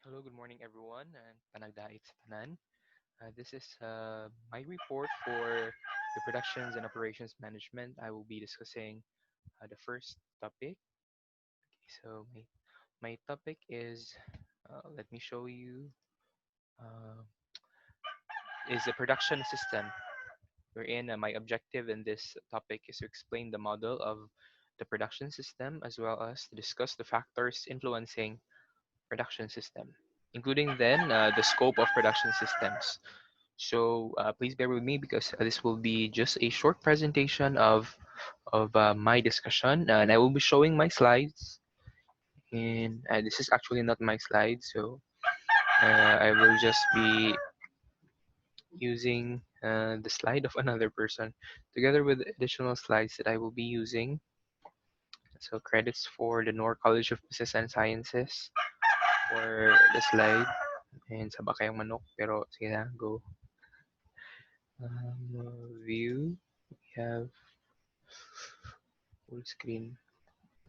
Hello, good morning everyone, and panagdait sa tanan. This is my report for the productions and operations management. I will be discussing the first topic. So my topic is, let me show you, uh, is the production system. Wherein my objective in this topic is to explain the model of the production system as well as to discuss the factors influencing production system, including then the scope of production systems. So please bear with me because this will be just a short presentation of my discussion, and I will be showing my slides. And this is actually not my slide, so I will just be using the slide of another person, together with additional slides that I will be using. So credits for the Nor College of Business and Sciences for the slide. And saba kayong manok, pero sige na, go. View, we have full screen.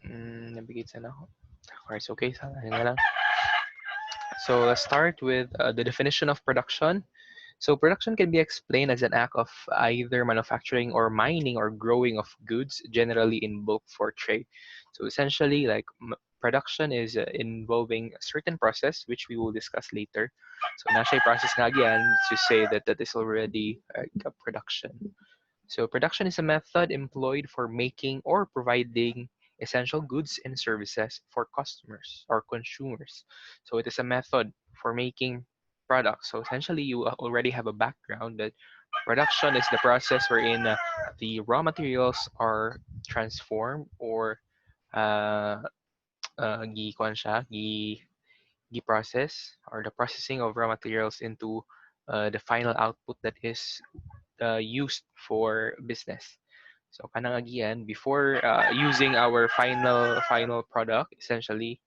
Nabigit sana ako. Of course, okay. Sana na lang. So let's start with the definition of production. So production can be explained as an act of either manufacturing or mining or growing of goods, generally in bulk for trade. So essentially, like production is involving a certain process, which we will discuss later. So na siya process nga again to say that that is already a production. So production is a method employed for making or providing essential goods and services for customers or consumers. So it is a method for making products. So essentially, you already have a background that production is the process wherein the raw materials are transformed or uh, kuwan siya, process or the processing of raw materials into the final output that is used for business. So kanang again, before using our final product, essentially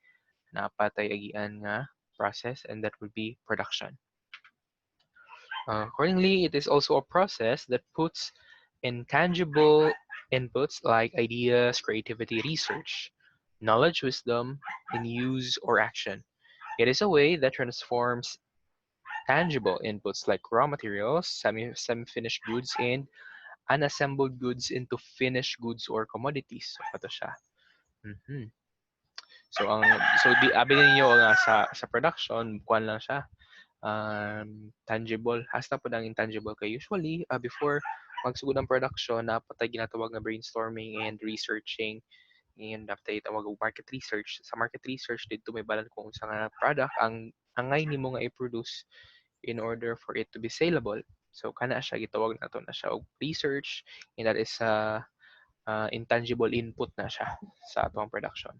napatay agian nga process, and that would be production. Accordingly, it is also a process that puts intangible inputs like ideas, creativity, research, knowledge, wisdom in use or action. It is a way that transforms tangible inputs like raw materials, semi-finished goods, and unassembled goods into finished goods or commodities. So, kato siya. Mhm. So, di abi ninyo nga sa production, kuan lang siya, tangible. Hasta po ang intangible kay usually before magsugod ng production, napatay ginatawag na brainstorming and researching, and after itawag og market research. Sa market research dito may balan kung sa nga product ang angay nimo nga i-produce in order for it to be saleable. So kana siya gitawag nato na siya og research, and that is intangible input na siya sa atong production.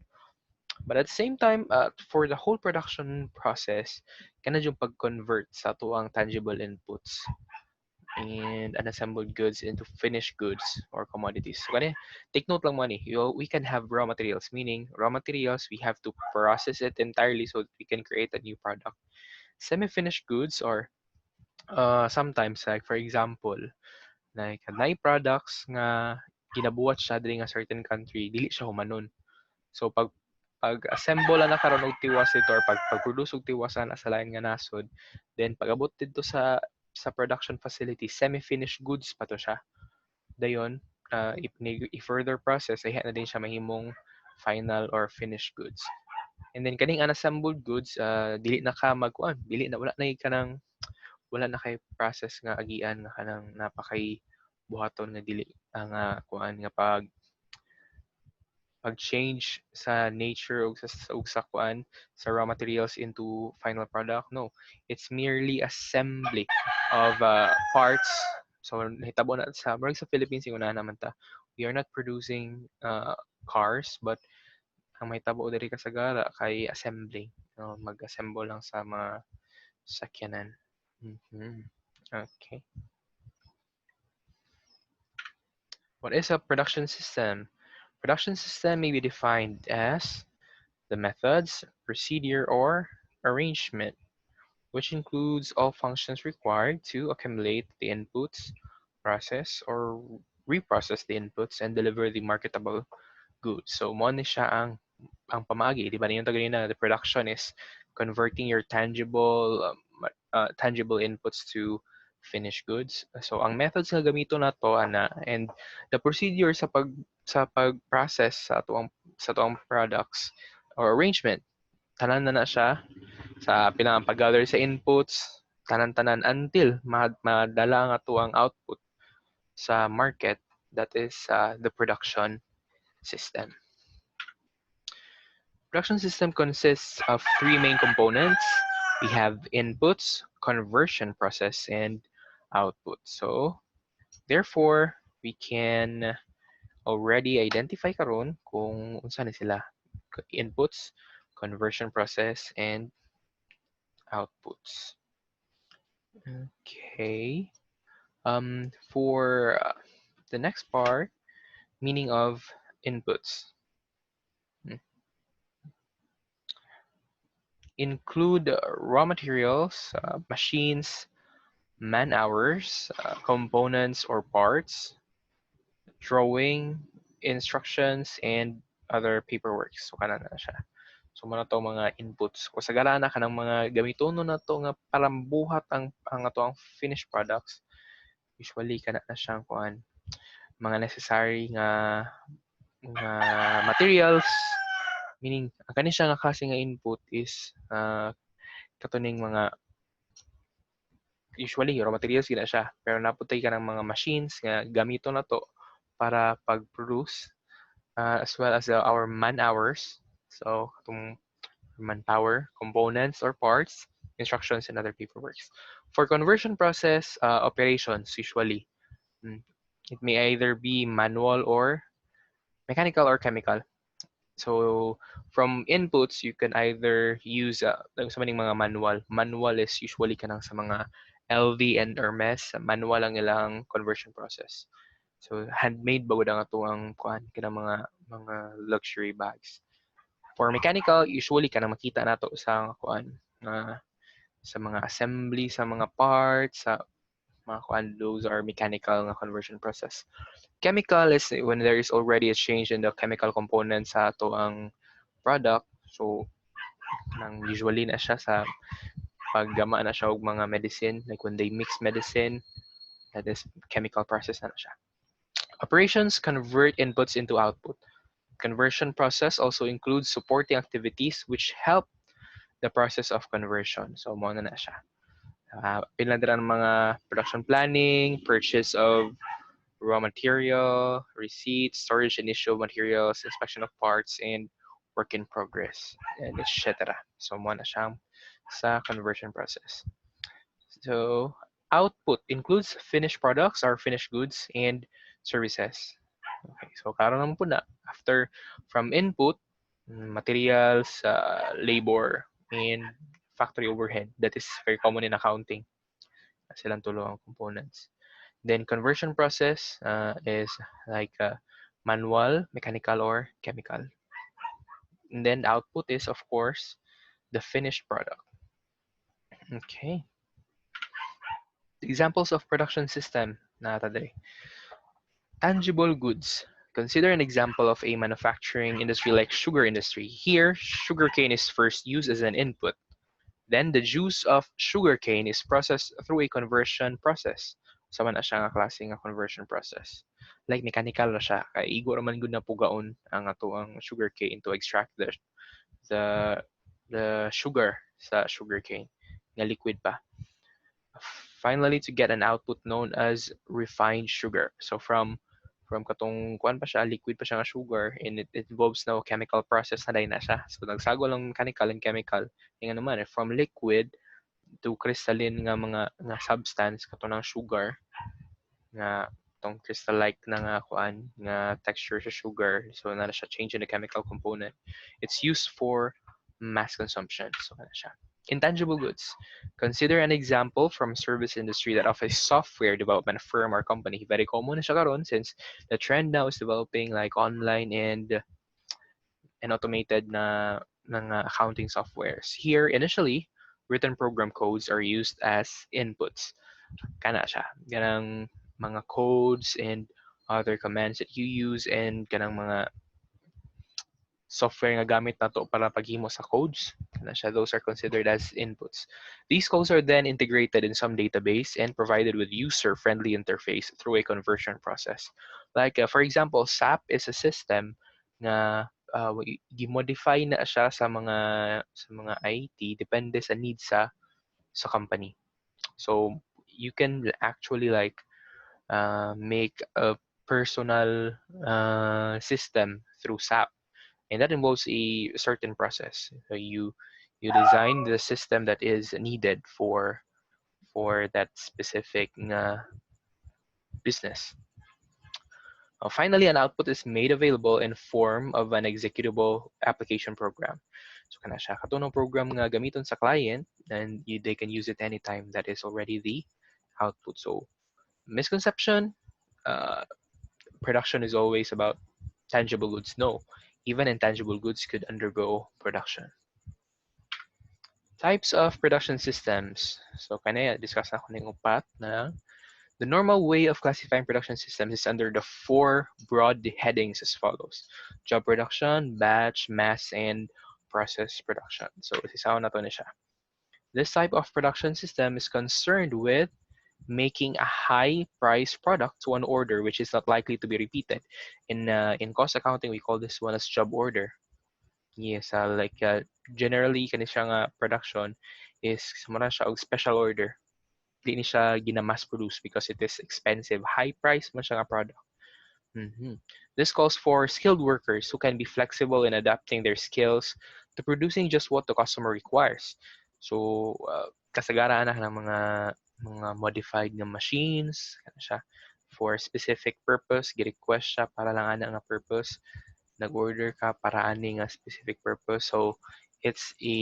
But at the same time, for the whole production process, kana yung pag-convert sa tuang tangible inputs and unassembled goods into finished goods or commodities. So, kani, take note lang money. We can have raw materials, meaning raw materials, we have to process it entirely so that we can create a new product. Semi-finished goods or sometimes, like for example, like na products nga ginabuhat siya diri nga certain country, dili siya humanon. So pag-assemble na karon og tiwas dito or pag-produce og tiwasan sa lain nga nasod, then pag-abot dito sa production facility, semi-finished goods pa to siya. Dayon, i-further process, ay na din siya mahimong final or finished goods. And then kaning unassembled goods, dili na ka magkuan, dili na wala na kay process nga agian nga kanang napakay buhaton nga dili nga kuan nga pag-change sa nature og sa kuan sa raw materials into final product. No, it's merely assembly of parts. So nahitabo na sa sa Philippines yung una naman ta, we are not producing cars, but ang mahitabo diri kasagara kay assembling, mag-assemble lang sa mga sakyanan. Mhm. Okay. What is a production system? Production system may be defined as the methods, procedure, or arrangement, which includes all functions required to accumulate the inputs, process or reprocess the inputs, and deliver the marketable goods. So, mo ni siya ang pamagi, di ba? Yung tagalina, the production is converting your tangible inputs to finished goods. So ang methods nga gamito na to ana, and the procedure sa pag-process sa tuang products or arrangement, tanan na siya sa pilang pag-gather sa inputs, tanan-tanan until madala nga tuang output sa market, that is the production system. Production system consists of three main components. We have inputs, conversion process, and output. So, therefore, we can already identify karon kung unsa ni sila: inputs, conversion process, and outputs. Okay. For the next part, meaning of inputs. Include raw materials, machines, man-hours, components or parts, drawing, instructions, and other paperwork. So, kana na siya. So, muna to mga inputs. Kung sa galana ka ng mga gamiton na to nga palambuhat ang ato ang finished products, usually kana na siyang kuan mga necessary nga materials, meaning ang kani siya nga klase nga input is katuning mga usually raw materials gina siya, pero naputay ka ng mga machines nga gamito na to para pag-produce, as well as our man hours. So itong manpower, components or parts, instructions, and other paperwork. For conversion process operations, usually it may either be manual or mechanical or chemical. So from inputs, you can either use sa maning mga manual. Manual is usually kanang sa mga LV and Hermes. Manual ang ilang conversion process. So handmade ba ang ato ang kuan kanang mga luxury bags. For mechanical, usually kanang makita nato sa kuan sa mga assembly sa mga parts sa mga kuan, those are mechanical nga conversion process. Chemical is when there is already a change in the chemical components sa ato ang product. So nang usually na siya sa paggama na siya og mga medicine, like when they mix medicine, that is chemical process na siya. Operations convert inputs into output. Conversion process also includes supporting activities which help the process of conversion. So mo na siya. Pinadala ng mga production planning, purchase of raw material, receipts, storage and issue of materials, inspection of parts, and work in progress, and etc. So mo na siyang sa conversion process. So output includes finished products or finished goods and services. Okay, so karon naman po na after from input, materials, labor, and factory overhead. That is very common in accounting. Silang tulo ang components. Then conversion process is like manual, mechanical, or chemical. And then output is, of course, the finished product. Okay. Examples of production system na today. Tangible goods. Consider an example of a manufacturing industry like sugar industry. Here, sugarcane is first used as an input. Then the juice of sugarcane is processed through a conversion process. Sama na siya nga klase nga conversion process. Like mechanical na siya. Kaya igo raman gud na pugaon ang ato ang sugarcane to extract the the sugar sa sugarcane. Nga liquid pa. Finally, to get an output known as refined sugar. So from katong kuan pa siya, liquid pa siya nga sugar, and it involves now chemical process na na siya. So nagsago lang mechanical and chemical. Yung naman, from liquid to crystalline nga mga nga substance kato ng sugar nga tong crystal-like na nga kuan nga texture sa sugar, so na siya change in the chemical component. It's used for mass consumption. So na siya. Intangible goods. Consider an example from service industry that of a software development firm or company. Very common na siya karon since the trend now is developing like online and automated na accounting softwares. Here, initially, written program codes are used as inputs. Kana siya. Ganang mga codes and other commands that you use and kanang mga software nga gamit nato para paghimo sa codes. Kana siya, those are considered as inputs. These codes are then integrated in some database and provided with user-friendly interface through a conversion process. Like, for example, SAP is a system na gi-modify na siya sa mga IT depende sa needs sa company. So you can actually like make a personal system through SAP, and that involves a certain process. So you design the system that is needed for that specific business. Finally, an output is made available in form of an executable application program. So kana siya katunong program nga gamiton sa client, and they can use it anytime. That is already the output. So misconception, uh, production is always about tangible goods. No, even intangible goods could undergo production. Types of production systems. So kanaya discuss na ko ning upat na the normal way of classifying production systems is under the four broad headings as follows: job production, batch, mass, and process production. So isisaw na to na siya. This type of production system is concerned with making a high price product to an order which is not likely to be repeated. In cost accounting, we call this one as job order. Yes, generally kani siya nga production is sumara siya og special order. Di ni siya gina-mass produce because it is expensive. High price man siya nga product. Mhm. This calls for skilled workers who can be flexible in adapting their skills to producing just what the customer requires. So, kasagaran na ng mga modified na machines kana siya for specific purpose, gi-request siya para lang ana nga purpose. Nag-order ka para ani nga specific purpose. So, it's a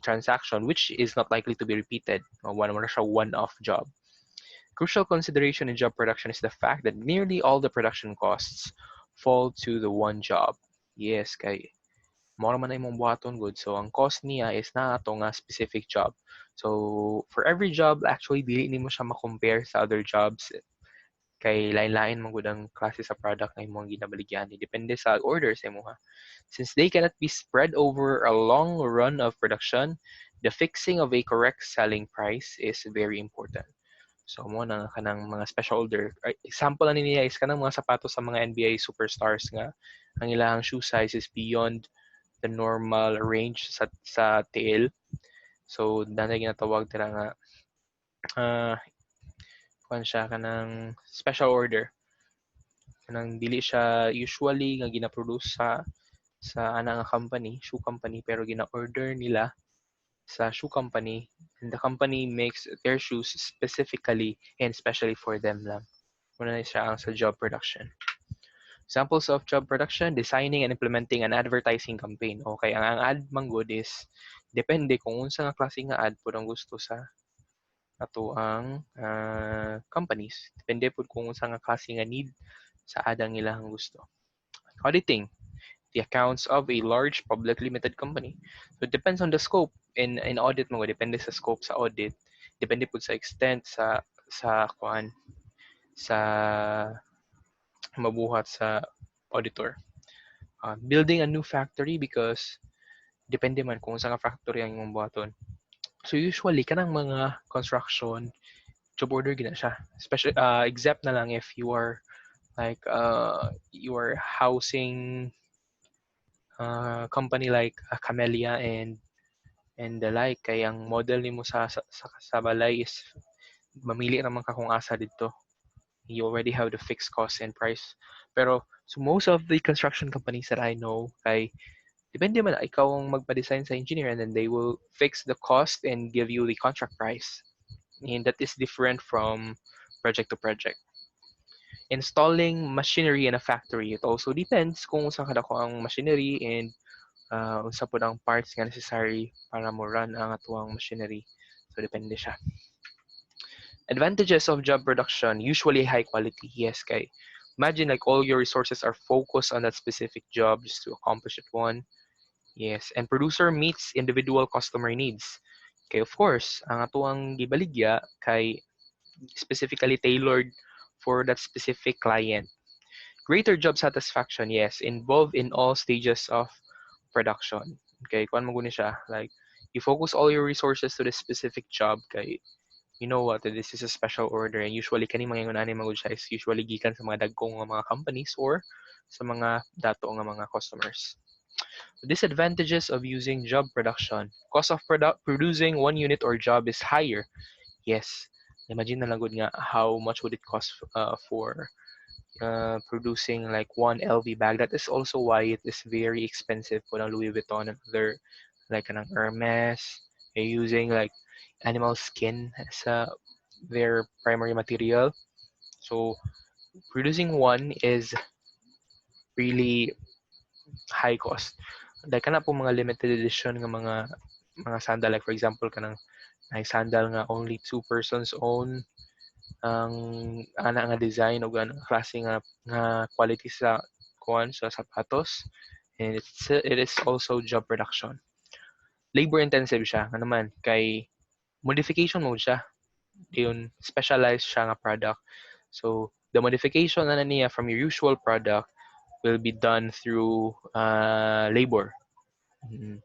transaction which is not likely to be repeated. One siya one-off job. Crucial consideration in job production is the fact that nearly all the production costs fall to the one job. Yes, kay mao man imong buhaton good. So ang cost niya is na ato nga specific job. So for every job, actually dili nimo siya ma-compare sa other jobs kay lain-lain man gud ang klase sa product nga imong ginabaligyan. Depende sa order sa imo ha. Since they cannot be spread over a long run of production, the fixing of a correct selling price is very important. So mo na kanang mga special order. Example ani niya is kanang mga sapatos sa mga NBA superstars nga ang ilang shoe size is beyond the normal range sa TL. So danay ginatawag dira nga uh, kuan siya kanang special order. Kanang dili siya usually nga gina-produce sa ana nga company, shoe company, pero gina-order nila sa shoe company, and the company makes their shoes specifically and especially for them lang. Muna na siya ang sa job production. Examples of job production: designing and implementing an advertising campaign. Okay, ang ad manggod is depende kung unsa nga klase nga ad pud ang gusto sa ato ang companies. Depende pud kung unsa nga klase nga need sa ad ang ilang gusto. Auditing the accounts of a large public limited company. So it depends on the scope. In audit mo, depende sa scope sa audit. Depende po sa extent sa kuan sa mabuhat sa auditor. Building a new factory because depende man kung sa nga factory ang imong buhaton. So usually kanang mga construction job order gina siya. Especially except na lang if you are like you are housing company like Camellia and the like, kay ang model nimo sa balay is mamili naman ka kung asa dito. You already have the fixed cost and price. Pero so most of the construction companies that I know, kay depende man ikaw ang magpa-design sa engineer, and then they will fix the cost and give you the contract price. And that is different from project to project. Installing machinery in a factory, it also depends kung saan kadako ang machinery and unsa po ang parts nga necessary para mo run ang atuang machinery. So depende siya. Advantages of job production: usually high quality. Yes, kay imagine like all your resources are focused on that specific job just to accomplish it one. Yes, and producer meets individual customer needs. Okay, of course, ang atuang gibaligya kay specifically tailored for that specific client. Greater job satisfaction, yes, involved in all stages of production. Okay, kuan mo guni siya, like you focus all your resources to the specific job kay you know what, this is a special order and usually kani mga ani magud siya is usually gikan sa mga dagkong nga mga companies or sa mga dato nga mga customers. Disadvantages of using job production. Cost of producing one unit or job is higher. Yes. Imagine na lang gud nga how much would it cost for producing like one LV bag. That is also why it is very expensive for Louis Vuitton and other like an Hermes. Using like animal skin as their primary material. So producing one is really high cost. Like kana po mga limited edition nga mga sandal, like for example kanang may sandal nga only two persons own ang ana nga design o ganang klase nga quality sa kuan sa sapatos, and it is also job production. Labor intensive siya nga naman kay modification mode siya, yun specialized siya nga product. So the modification na niya from your usual product will be done through labor. Mm.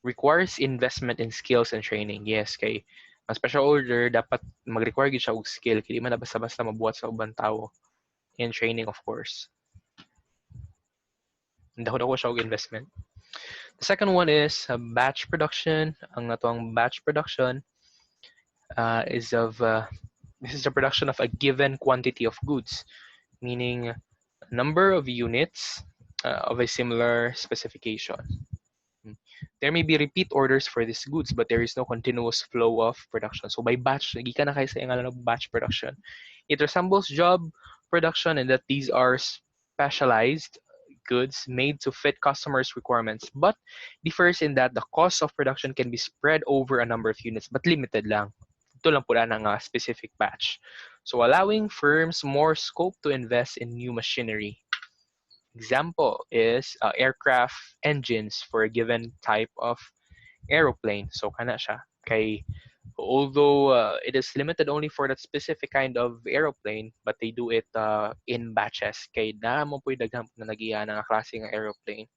Requires investment in skills and training. Yes, kay ang special order dapat mag-require gyud siya og skill kay di man na basta-basta mabuhat sa ubang tao. And training of course. Dako-dako siya og investment. The second one is batch production. Ang natong batch production is of this is the production of a given quantity of goods, meaning number of units of a similar specification. There may be repeat orders for these goods, but there is no continuous flow of production. So by batch, gikan na kayo sa ngalan ng batch production. It resembles job production in that these are specialized goods made to fit customers' requirements, but differs in that the cost of production can be spread over a number of units, but limited lang. Ito lang po ng specific batch. So allowing firms more scope to invest in new machinery. Example is aircraft engines for a given type of aeroplane. So kana siya. Kay although it is limited only for that specific kind of aeroplane, but they do it in batches. Kay na mo po daghang na nagiya nga klase ng aeroplane.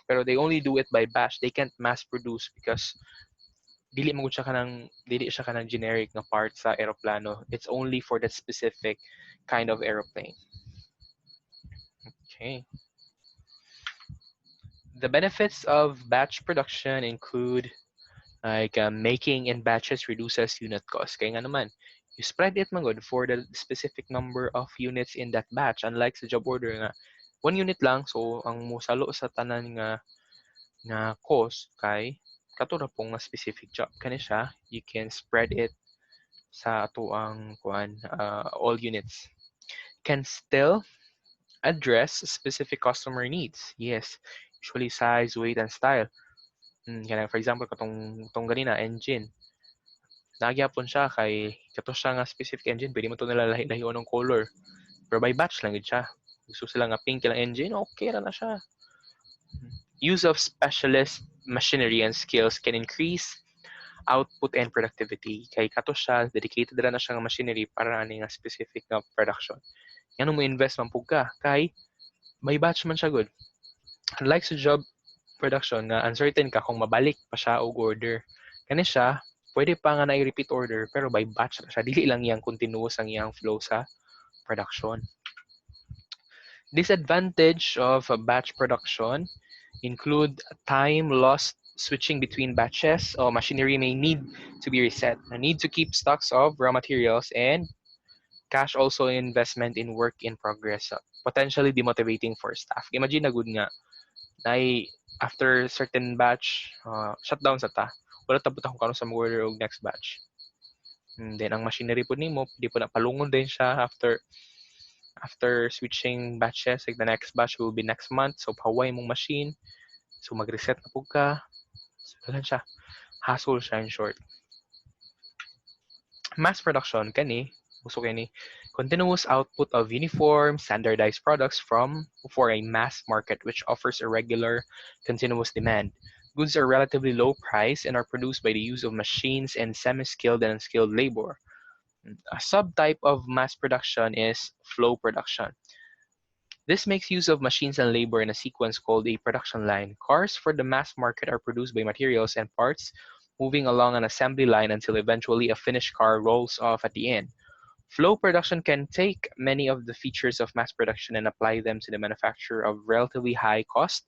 Pero they only do it by batch. They can't mass produce because dili siya kanang generic na part sa aeroplano. It's only for that specific kind of aeroplane. Okay. The benefits of batch production include like making in batches reduces unit cost. Kaya nga naman, you spread it man good for the specific number of units in that batch. Unlike sa job order nga, one unit lang. So, ang musalo sa tanan nga cost kay katura pong nga specific job. Kani siya, you can spread it sa ato ang all units. Can still address specific customer needs. Yes, usually size, weight, and style. For example, katong ganina, engine. Nagyapon siya kay kato siya nga specific engine, pwede mo to nalalahi-lahi ng color. Pero by batch lang yun siya. Gusto sila nga pink lang engine, okay na siya. Use of specialist machinery and skills can increase output and productivity. Kay kato siya, dedicated na siya nga machinery para ani nga specific nga production. Yan mo invest man pug ka kay may batch man siya good. Unlike sa job production nga uncertain ka kung mabalik pa siya og order. Kani siya, pwede pa nga na i-repeat order pero by batch siya. Dili lang yang continuous ang iyang flow sa production. Disadvantage of a batch production include time lost switching between batches. Machinery may need to be reset. A need to keep stocks of raw materials and cash also investment in work in progress. Potentially demotivating for staff. Imagine na good nga after certain batch, shutdown sa ta. Wala tapos akong karon sa mag-order og next batch. And then ang machinery po nimo, di po na palungon din siya after switching batches. Like the next batch will be next month. So pahaway mong machine. So mag-reset na po ka. So dagan siya. Hassle siya in short. Mass production kani, uso kani, continuous output of uniform, standardized products for a mass market which offers a regular, continuous demand. Goods are relatively low price and are produced by the use of machines and semi-skilled and unskilled labor. A subtype of mass production is flow production. This makes use of machines and labor in a sequence called a production line. Cars for the mass market are produced by materials and parts moving along an assembly line until eventually a finished car rolls off at the end. Flow production can take many of the features of mass production and apply them to the manufacture of relatively high cost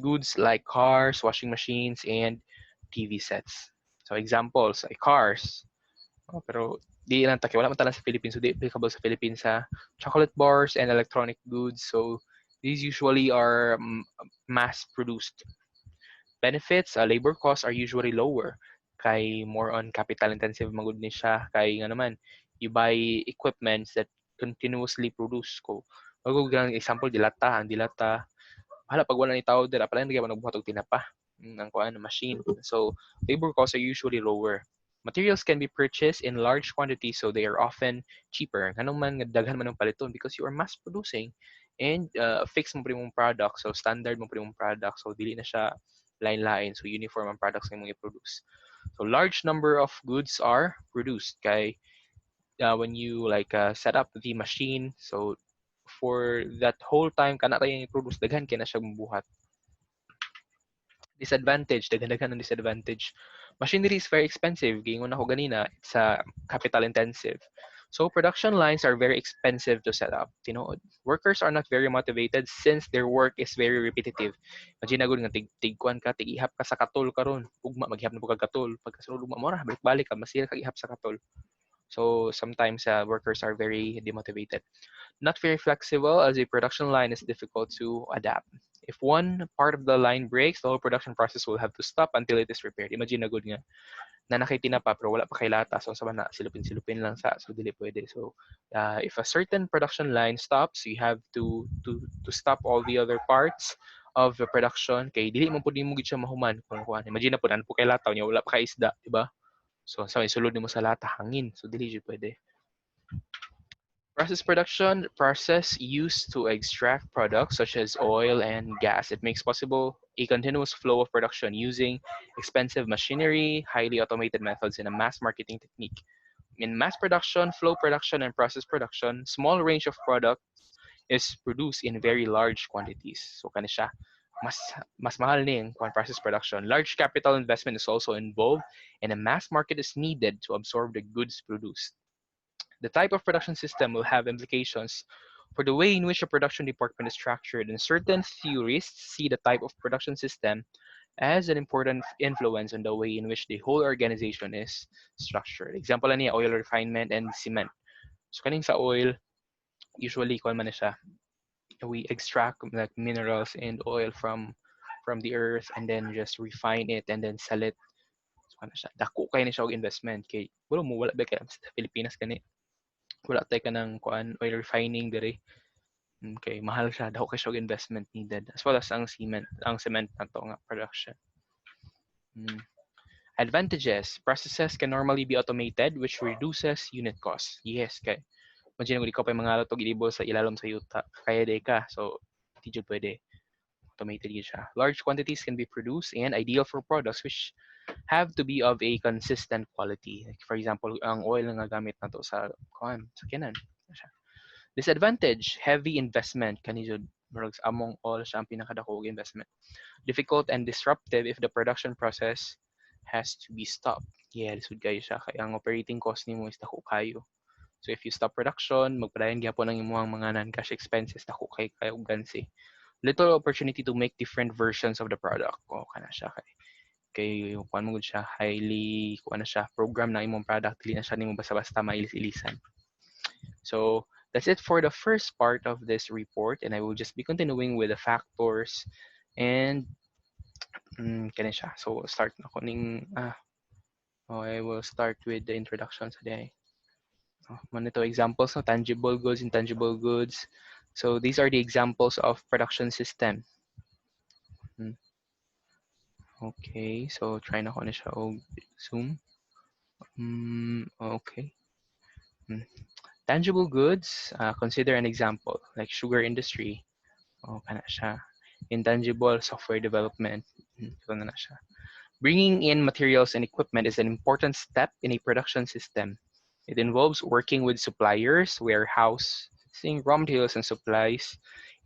goods like cars, washing machines, and TV sets. So examples ay cars. Oh, pero di lang taki wala man talang sa Philippines, so di applicable sa Philippines sa chocolate bars and electronic goods. So these usually are mass produced. Benefits, labor costs are usually lower kay more on capital intensive magud ni siya kay nga naman you buy equipments that continuously produce ko. Magug example dilata, ang dilata hala pag wala ni tao dira pala hindi man nagbuhat og tinapa ang kuan machine. So labor costs are usually lower. Materials can be purchased in large quantities so they are often cheaper. Kanang man nga daghan man ang paliton because you are mass producing and fix mo primong product so standard mo primong product so dili na siya line-line so uniform ang products nga imong i-produce. So large number of goods are produced kay when you like set up the machine so for that whole time kana ra yung i-produce daghan kay na siya buhat. Disadvantage, daghan-daghan ang disadvantage. Machinery is very expensive. Gingon ako ganina, it's capital intensive. So production lines are very expensive to set up. Tinuod. Workers are not very motivated since their work is very repetitive. Imagine agud nga tigkuan ka, tigihap ka sa katol karon. Ugma maghihap na pag katol. Pagkasunod ugma mo ra balik-balik ka masira kag ihap sa katol. So sometimes workers are very demotivated. Not very flexible as a production line is difficult to adapt. If one part of the line breaks, the whole production process will have to stop until it is repaired. Imagine na good nga, na nakitina pa pero wala pa kay lata. So sa na silupin-silupin lang sa so dili pwede. So if a certain production line stops, you have to stop all the other parts of the production kay dili mo pud nimo gid siya mahuman kung kuan. Imagine na pud ano po kay lata nya wala pa kay isda, di ba? So sa isulod nimo sa lata hangin. So dili jud pwede. Process production, process used to extract products such as oil and gas. It makes possible a continuous flow of production using expensive machinery, highly automated methods, and a mass marketing technique. In mass production, flow production, and process production, small range of product is produced in very large quantities. So kana siya, mas mahal ni yung process production. Large capital investment is also involved, and a mass market is needed to absorb the goods produced. The type of production system will have implications for the way in which a production department is structured, and certain theorists see the type of production system as an important influence on the way in which the whole organization is structured. Example na niya, oil refinement and cement. So kaning sa oil, usually kung man na siya, we extract like minerals and oil from the earth and then just refine it and then sell it. So ano siya, dako kay ni siya og investment kay wala ba kay sa Pilipinas kani wala tay ka ng kuan oil refining diri. Okay, mahal siya daw kay siya investment needed as well as ang cement nato nga production. Advantages, processes can normally be automated which reduces unit costs. Yes, kay imagine kung ikaw pa mga tog ilibol sa ilalom sa yuta kaya day ka so di jud pwede automated yun siya. Large quantities can be produced and ideal for products which have to be of a consistent quality. Like for example, ang oil nga gamit nato sa kuan sa kinan. Disadvantage, heavy investment kani jud murag among all siya ang pinakadako investment. Difficult and disruptive if the production process has to be stopped. Yeah, lisod kayo siya kay ang operating cost nimo is dako kayo. So if you stop production, magpadayon gyapon ang imong mga non-cash expenses dako kayo gansi. Little opportunity to make different versions of the product. O kana siya kay kuan mo siya highly kuan na siya program na imong product dili na siya nimo basta-basta mailis-ilisan. So that's it for the first part of this report, and I will just be continuing with the factors and kani siya. So start na ko ning I will start with the introduction today. Manito examples no tangible goods, intangible goods. So these are the examples of production system. Okay, so try na ko na siya og zoom. Okay. Tangible goods, consider an example like sugar industry. Kana siya. Intangible, software development. So na siya. Bringing in materials and equipment is an important step in a production system. It involves working with suppliers, warehouses, purchasing raw materials and supplies,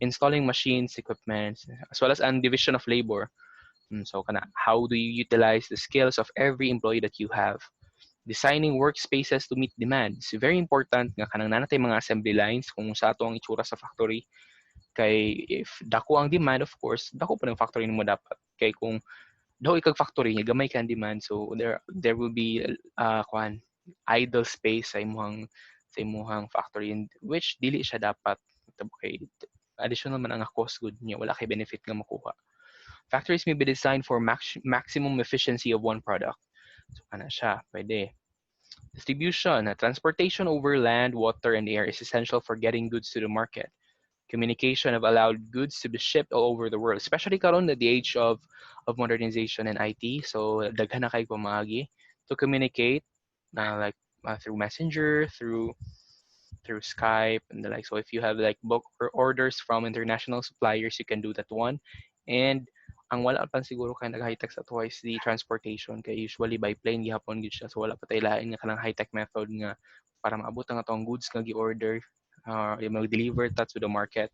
installing machines, equipment, as well as an division of labor. So how do you utilize the skills of every employee that you have? Designing workspaces to meet demands. Very important nga kanang nanatay mga assembly lines kung sa ato ang itsura sa factory. Kay if dako ang demand, of course, dako pa ng factory mo dapat. Kay kung daw ikag factory niya gamay ka ang demand, so there will be kuan idle space sa imuhang factory, in which dili siya dapat. Okay, additional man ang cost good niya, wala kay benefit nga makuha. Factories may be designed for maximum efficiency of one product. So kana siya, pwede. Distribution, transportation over land, water, and air is essential for getting goods to the market. Communication have allowed goods to be shipped all over the world, especially karon at the age of modernization and IT. So daghan na kay pamaagi to communicate, like through Messenger, through Skype and the like. So if you have like book or orders from international suppliers, you can do that one. And ang wala pa siguro kay nag-high-tech sa twice the transportation kay usually by plane gihapon gid siya. So wala pa tay lain nga kanang high-tech method nga para maabot ang atong goods nga gi-order, mag-deliver that to the market.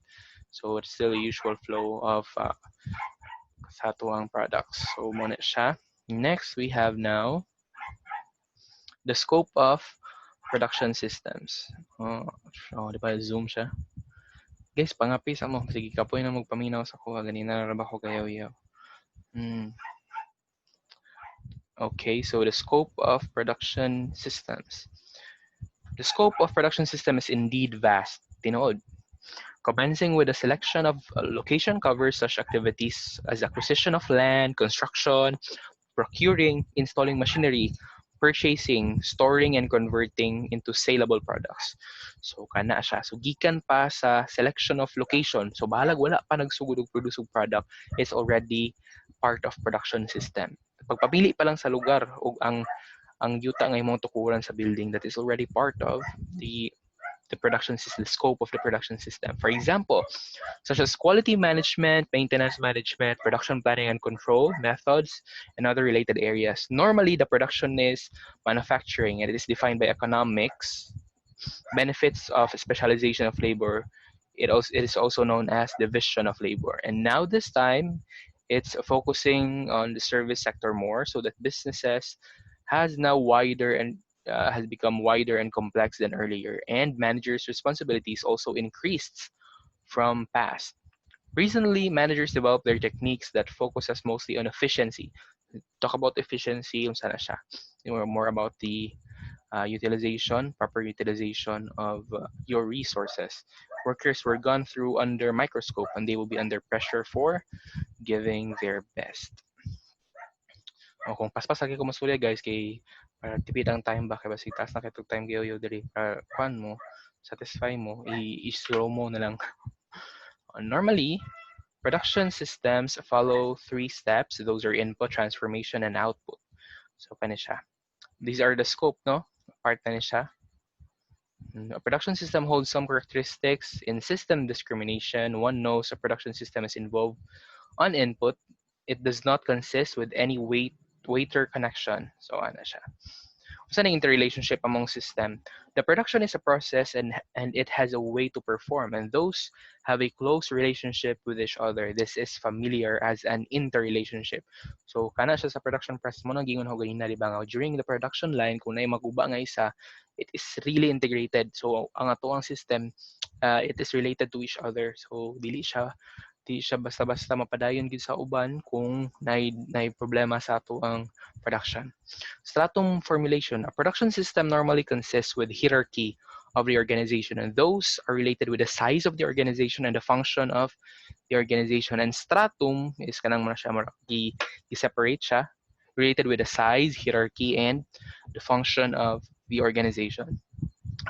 So it's still a usual flow of sa tuwang products. So muna siya. Next, we have now the scope of production systems. Di ba zoom siya? Guys, pangapis mo. Sige, kapoy na magpaminaw sa kuha. Ganina na ba ko kayo yaw. Okay, so the scope of production systems. The scope of production system is indeed vast. Tinood. Commencing with a selection of location covers such activities as acquisition of land, construction, procuring, installing machinery, purchasing, storing, and converting into saleable products. So, kana siya. So, gikan pa sa selection of location. So, bahalag wala pa nagsugod og produce og product, is already part of production system. Pagpapili pa lang sa lugar o ang yuta nga imong tukuran sa building, that is already part of the production system, the scope of the production system. For example, such as quality management, maintenance management, production planning and control methods, and other related areas. Normally, the production is manufacturing, and it is defined by economics, benefits of specialization of labor. It is also known as division of labor. And now this time, it's focusing on the service sector more, so that businesses has now wider and has become wider and complex than earlier, and managers' responsibilities also increased from past. Recently, managers developed their techniques that focuses mostly on efficiency. Talk about efficiency, yung sana siya. More about the proper utilization of your resources. Workers were gone through under microscope and they will be under pressure for giving their best. O kung paspas lagi ko masulya guys kay para tipid ang time ba kay basi taas na kay time gayo diri para kuan mo satisfy mo i-slow mo na lang. Normally, production systems follow 3 steps. Those are input, transformation, and output. So, kani siya. These are the scope, no? Part na siya. A production system holds some characteristics. In system discrimination, one knows a production system is involved on input. It does not consist with any waiter connection. So, ano siya. What's an interrelationship among system? The production is a process and it has a way to perform, and those have a close relationship with each other. This is familiar as an interrelationship. So kana siya sa production process mo nang gingon ho ganina di ba nga during the production line kung naay maguba nga isa, it is really integrated. So ang ato ang system it is related to each other. So di siya basta-basta mapadayon gid sa uban kung nay problema sa ato ang production. Stratum formulation. A production system normally consists with hierarchy of the organization, and those are related with the size of the organization and the function of the organization. And stratum is kanang mo siya i-separate siya related with the size, hierarchy, and the function of the organization.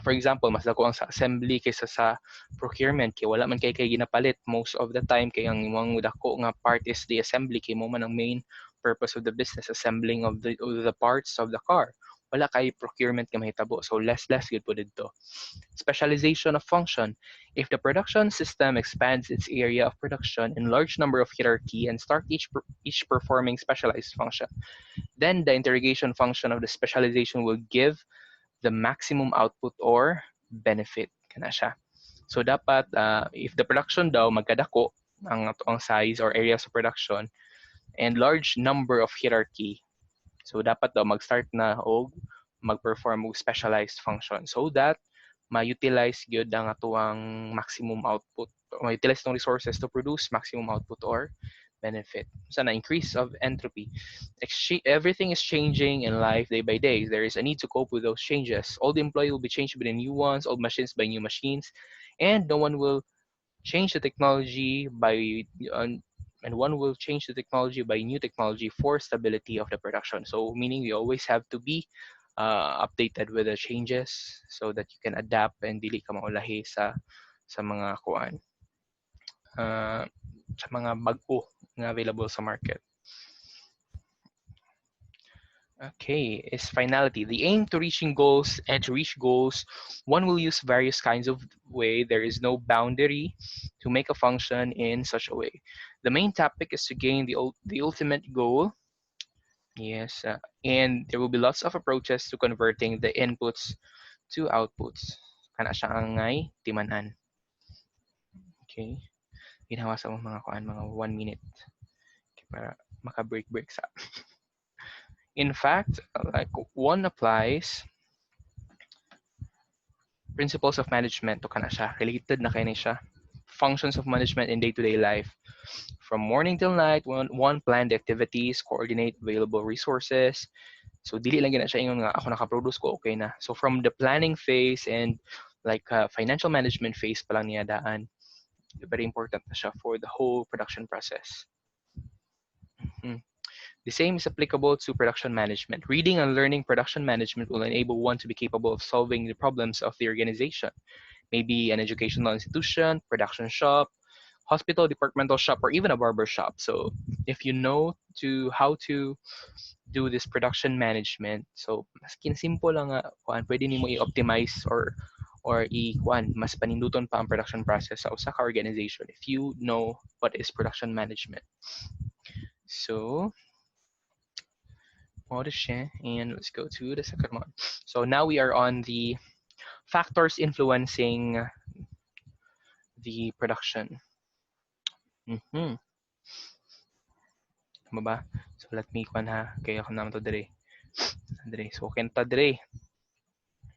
For example, mas dako ang sa assembly kaysa sa procurement kay wala man kay ginapalit most of the time kay ang imong dako nga part is the assembly kay mo man ang main purpose of the business, assembling of the parts of the car. Wala kay procurement nga mahitabo, so less good po dito. Specialization of function. If the production system expands its area of production in large number of hierarchy and start each performing specialized function, then the interrogation function of the specialization will give the maximum output or benefit. Kana siya. So dapat if the production daw magkadako ang size or areas of production and large number of hierarchy. So dapat daw mag-start na og mag-perform og specialized function so that ma-utilize gyud ang atuang maximum output, ma-utilize tong resources to produce maximum output or benefit. So na increase of entropy. Everything is changing in life day by day. There is a need to cope with those changes. Old employee will be changed by the new ones, old machines by new machines, and no one will change the technology by and one will change the technology by new technology for stability of the production. So meaning you always have to be updated with the changes so that you can adapt and dili ka maulahi sa mga kuan sa mga bag-o nga available sa market. Okay, is finality. The aim to reaching goals and to reach goals, one will use various kinds of way. There is no boundary to make a function in such a way. The main topic is to gain the ultimate goal. Yes, and there will be lots of approaches to converting the inputs to outputs. Kana siya ang ngay timanan. Okay. Ginawa sa mga kuan mga 1 minute. Okay, para maka-break sa. In fact, like one applies principles of management to kana siya. Related na kay ni siya. Functions of management in day-to-day life. From morning till night, one plan the activities, coordinate available resources. So dili lang gina siya ingon nga ako naka-produce ko okay na. So from the planning phase and like financial management phase pa lang niya daan. Very important na siya for the whole production process. The same is applicable to production management. Reading and learning production management will enable one to be capable of solving the problems of the organization. Maybe an educational institution, production shop, hospital, departmental shop, or even a barber shop. So if you know how to do this production management, so maskin simple lang nga, pwede nimo i-optimize or mas paninduton pa ang production process sa usa ka organization if you know what is production management. So and let's go to the second one. So now we are on the factors influencing the production. Tama ba? So let me kuan ha, kaya ako naman to dire. So kenta dire.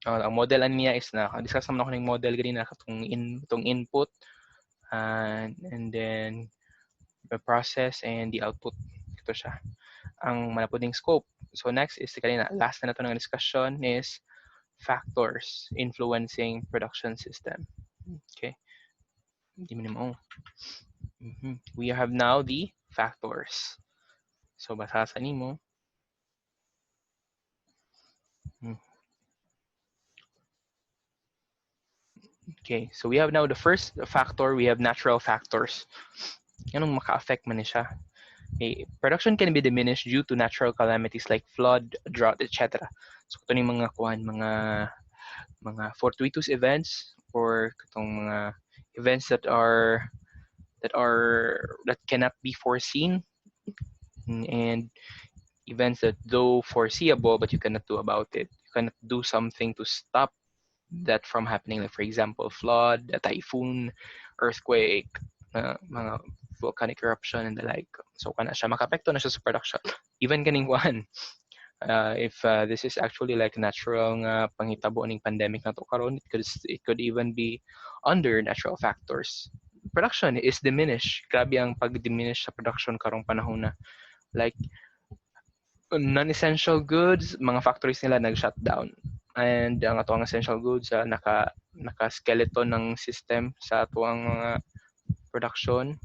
Ang model niya is na discuss naman ako ng model ganina katong input and then the process and the output. Ito siya. Ang malapoding scope. So next is kanina last na to ng discussion is factors influencing production system. Okay. We have now the factors. So basasan nimo. Okay, so we have now the first factor, we have natural factors. Anong maka-affect man siya? Okay, production can be diminished due to natural calamities like flood, drought, etc. So ito yung mga fortuitous events or katong mga events that cannot be foreseen and events that though foreseeable but you cannot do about it. You cannot do something to stop that from happening, like for example flood, a typhoon, earthquake, mga volcanic eruption and the like. So kana siya makaapekto na siya sa production even kaning one if this is actually like natural nga panghitabo ning pandemic na to karon, it could even be under natural factors. Production is diminished. Grabe ang pag-diminish sa production karong panahon na, like non-essential goods, mga factories nila nag-shutdown. And ang ato ang essential goods naka-skeleton ng system sa ato ang mga production.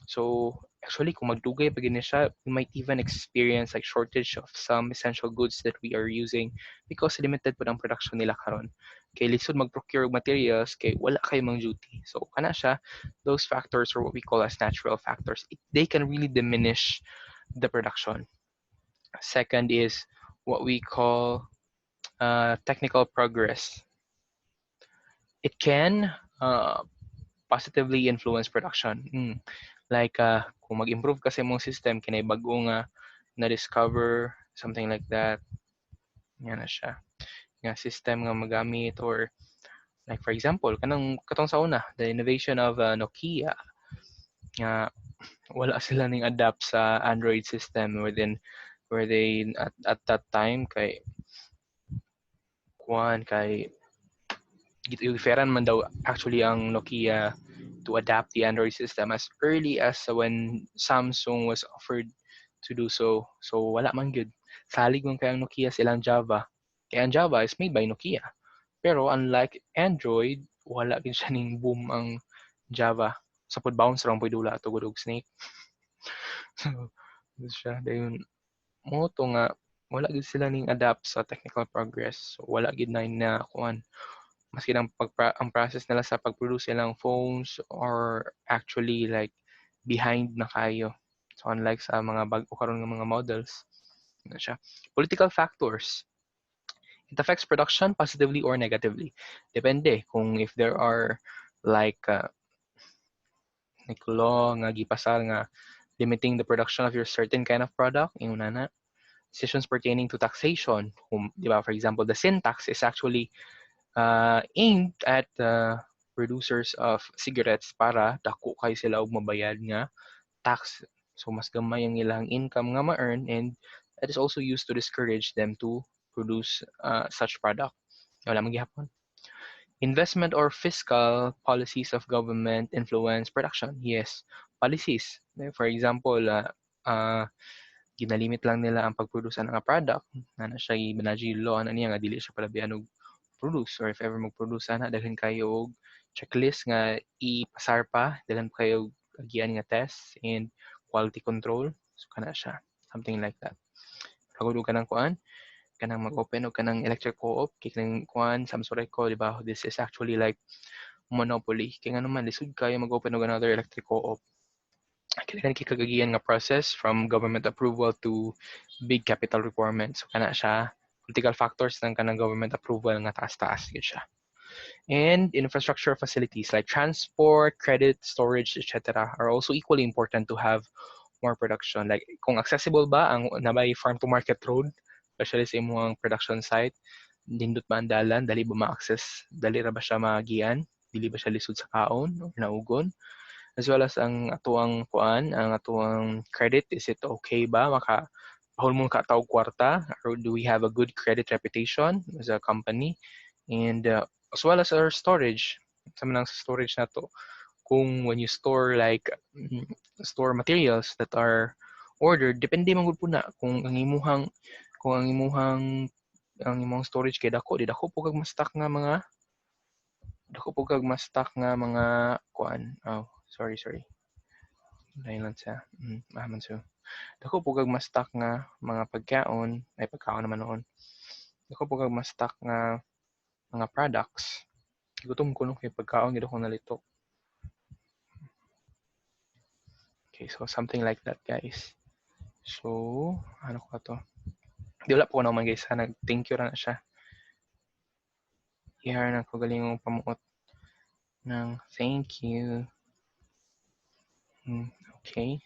So actually kung magdugay pa gini siya, we might even experience like shortage of some essential goods that we are using because limited po ang production nila karon. Kay lisod mag-procure materials kay wala kay mang duty. So kana siya, those factors are what we call as natural factors. They can really diminish the production. Second is what we call technical progress. It can positively influence production. Like kung mag-improve kasi mong system, kinay bago nga na-discover, something like that. Yan na siya. Nga system nga magamit or Like for example, katong sa una, the innovation of Nokia nga wala sila ning adapt sa Android system where they at that time kay kuan kay giferan man daw actually ang Nokia to adapt the Android system as early as when Samsung was offered to do so. So wala man good. Salig man kay ang Nokia silang Java. Kaya ang Java is made by Nokia. Pero unlike Android, wala gid siya ning boom ang Java. Sa pod bounce ra pud dula tugod og snake. So, siya dayon mo to nga wala gid sila ning adapt sa technical progress. So, wala gid na kuan maski ang process nila sa pag-produce silang phones or actually like behind na kayo. So unlike sa mga bago karon nga mga models, na siya. Political factors. It affects production positively or negatively. Depende kung if there are like law nga gipasar nga limiting the production of your certain kind of product, yung na decisions pertaining to taxation. Di ba, for example, the sin tax is actually aimed at producers of cigarettes para dako kay sila og mabayad nga tax. So mas gamay ang ilang income nga ma-earn and that is also used to discourage them to produce such product. Wala man gihapon. Investment or fiscal policies of government influence production. Yes, policies. For example, ginalimit lang nila ang pagproduce ng product na siya ibanaji law na niya nga dili siya palabihan og produce or if ever mag-produce sana daghan kayo og checklist nga ipasar pa daghan kayo agian nga tests and quality control so kana siya something like that pagod ka ng kuan kanang mag-open og kanang electric co-op kay kanang kuan Samsung di ba this is actually like monopoly kay nga naman lisod kayo mag-open og another electric co-op kailangan kagagian nga process from government approval to big capital requirements. So, kana siya, political factors ng kanang government approval nga taas-taas yun siya. And infrastructure facilities like transport, credit, storage, etc. are also equally important to have more production. Like, kung accessible ba ang nabay farm-to-market road, especially sa imong production site, nindot ba ang dalan, dali ba ma-access, dali ra ba siya magian, dili ba siya lisod sa kaon or naugon, as well as ang atuang kuan, ang atuang credit, is it okay ba maka bahol mo ka tawag kwarta or do we have a good credit reputation as a company and as well as our storage sa manang storage na to kung when you store like store materials that are ordered depende man gud po na kung ang imuhang storage kay dako di dako po kag ma-stock nga mga kuan sorry dahil lang sa mahaman so dako po kag ma-stock nga mga pagkaon ay pagkaon naman noon dako po kag ma-stock nga mga products gutom ko no kay pagkaon gid ako nalito okay so something like that guys so ano ko to di wala po naman guys nag thank you ra na siya ihar na ko galingong pamuot ng thank you okay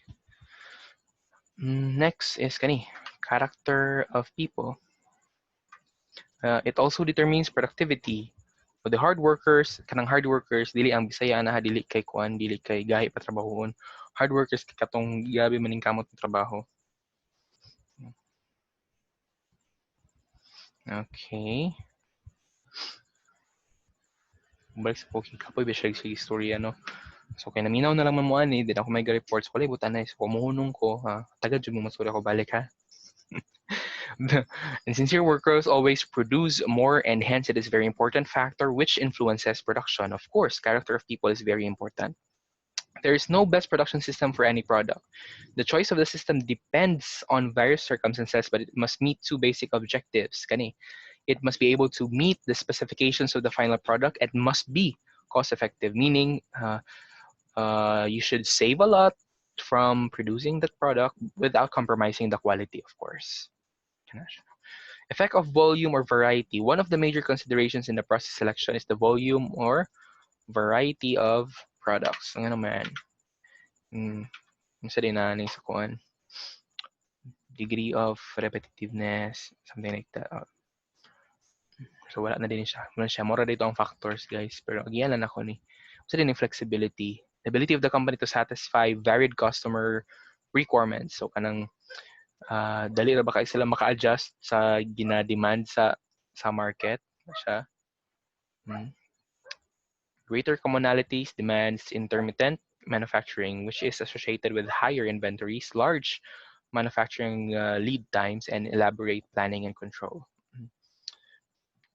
next is kani character of people. It also determines productivity. So the hard workers, kanang hard workers, dili ang Bisaya na dili kay kuan, dili kay gahi pa trabahoon. Hard workers katong gabi maning kamot ng trabaho. Okay. Balik sa poking kapoy, bisya sa istorya, no? So, kaya naminaw na lang man mo ani, din ako may reports ko, libutan na, so kumuhunong ko, ha? Tagad dyan mo masuri ako balik, ha? And sincere workers always produce more and hence it is a very important factor which influences production. Of course, character of people is very important. There is no best production system for any product. The choice of the system depends on various circumstances, but it must meet two basic objectives. Kani, it must be able to meet the specifications of the final product and must be cost effective, meaning you should save a lot from producing that product without compromising the quality, of course. Effect of volume or variety. One of the major considerations in the process selection is the volume or variety of products. Ang ano man. Sa din na sa kuan. Degree of repetitiveness, something like that. So wala na din siya. Wala siya. Mura dito ang factors, guys. Pero again lang ako ni. Sa din yung flexibility. The ability of the company to satisfy varied customer requirements. So kanang dali ra ba kay sila maka-adjust sa gina-demand sa market siya. Greater commonalities demands intermittent manufacturing, which is associated with higher inventories, large manufacturing lead times, and elaborate planning and control.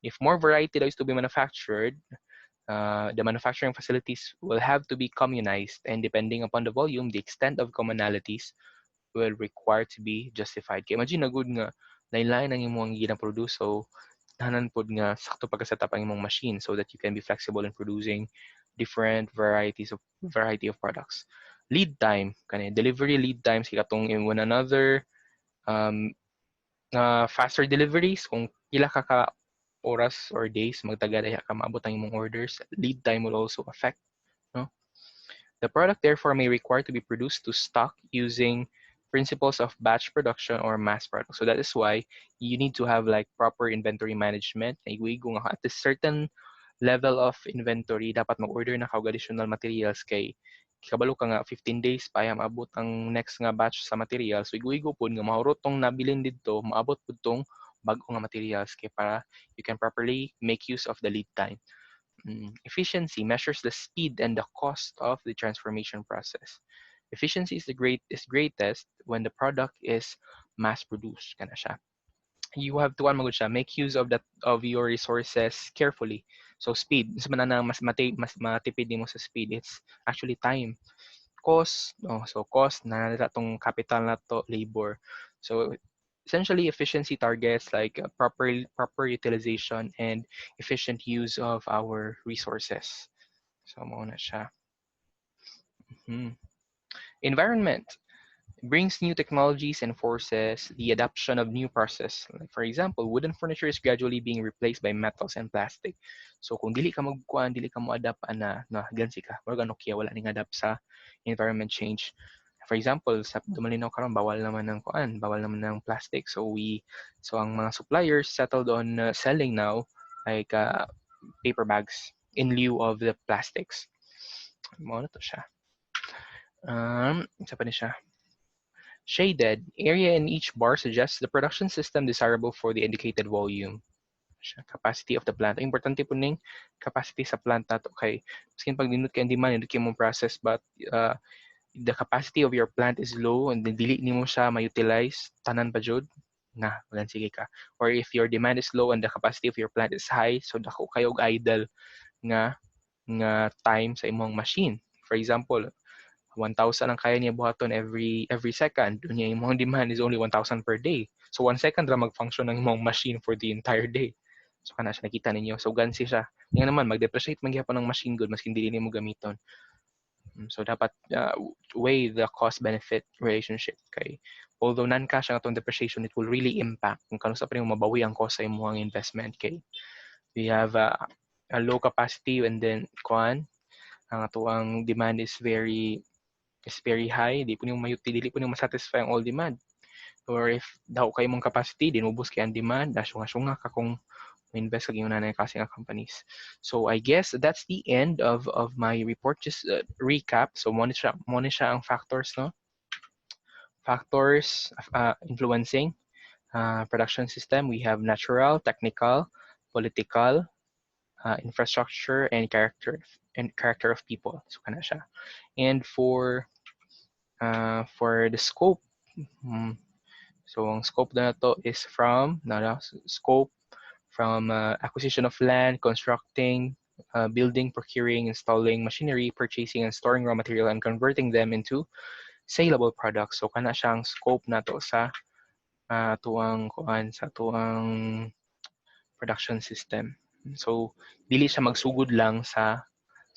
If more variety is to be manufactured, the manufacturing facilities will have to be communized, and depending upon the volume, the extent of commonalities will require to be justified. Kaya imagine na good nga, lain-lain ang imong gina-produce, so tahanan pod nga sakto pagka-setup ang imong machine so that you can be flexible in producing different variety of products. Lead time, kani delivery lead times kay katong in one another, um, faster deliveries kung pila ka oras or days magtaga ka maabot ang imong orders. Lead time will also affect, no? The product therefore may require to be produced to stock using principles of batch production or mass production. So that is why you need to have like proper inventory management. Naiguigo nga at a certain level of inventory, dapat mag-order na kag additional materials kay kabalo ka nga 15 days pa ay maabot ang next nga batch sa materials. So iguigo pod nga mahurot tong nabilin didto, maabot pod tong bag-o nga materials kay para you can properly make use of the lead time. Efficiency measures the speed and the cost of the transformation process. Efficiency is greatest when the product is mass produced kana siya. You have to make use of your resources carefully. So speed, mas manana mas matipid mo sa speed. It's actually time. Cost, so cost na tong capital na to, labor. So essentially efficiency targets like proper utilization and efficient use of our resources. So mo na siya. Environment brings new technologies and forces the adoption of new process. Like for example, wooden furniture is gradually being replaced by metals and plastic. So kung dili ka magkuan, dili ka mo adapt na gansi ka. Wala Nokia wala ning adapt sa environment change. For example, sa dumalinaw karon bawal naman ng kuan, bawal naman ng plastic. So ang mga suppliers settled on selling now like paper bags in lieu of the plastics. Mo na to siya. Isa pa ni siya. Shaded area in each bar suggests the production system desirable for the indicated volume. Capacity of the plant. Importante po ning capacity sa plant nato kay maskin pag nindot kay demand nindot kay mo process but the capacity of your plant is low and dili nimo siya ma-utilize tanan pa jud na walang sige ka. Or if your demand is low and the capacity of your plant is high, so dako kayo og idle nga time sa imong machine. For example, 1,000 ang kaya niya buhaton every second. Doon niya imong demand is only 1,000 per day. So 1 second ra mag-function ng imong machine for the entire day. So kana siya nakita ninyo. So gansi siya. Nga naman mag-depreciate man gyapon ng machine good maskin dili nimo gamiton. So dapat weigh the cost benefit relationship kay although non-cash ang atong depreciation, it will really impact kung kano sa pa nimo mabawi ang cost sa imong investment kay we have a low capacity and then ang atuang demand is very high, di po niyo dili po niyo masatisfy ang all demand. Or if daw kayo mong capacity, dinubos kay ang demand, syunga ka kung invest kag na kasi nga companies. So I guess that's the end of my report. Just recap. So mo ni siya ang factors, no? Factors influencing production system. We have natural, technical, political, infrastructure, and character of people. So kana siya. And for the scope, so ang scope na to is from acquisition of land, constructing, building, procuring, installing machinery, purchasing and storing raw material, and converting them into saleable products. So kana siyang scope na to sa tuang production system. So dili siya magsugod lang sa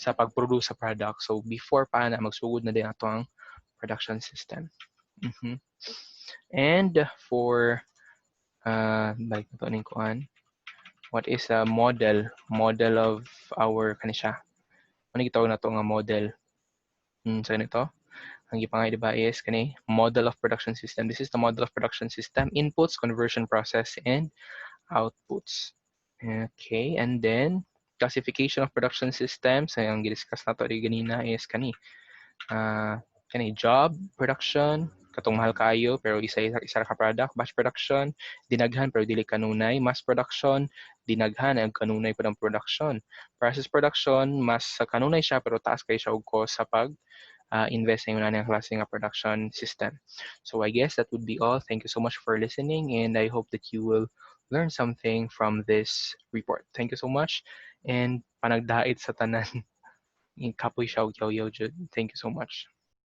pag-produce sa product. So before pa na magsugod na din ato ang production system. And for balik na to ning what is a model of our kanisya? Ano gitawag na to nga model? So nito, ang gipangay diba is kani model of production system. This is the model of production system: inputs, conversion process, and outputs. Okay, and then classification of production systems. Ay, ang gidiscuss nato rin ganina is ah job production, katong mahal kayo pero isa ka product, batch production, dinaghan pero dili kanunay, mass production, dinaghan ag kanunay pa ng production. Process production, mas sa kanunay siya pero taas kay siya og cost sa pag invest na yung klase nga production system. So I guess that would be all. Thank you so much for listening and I hope that you will learn something from this report. Thank you so much and panagdait sa tanan. Kapoy siya og yaw-yaw jud. Thank you so much.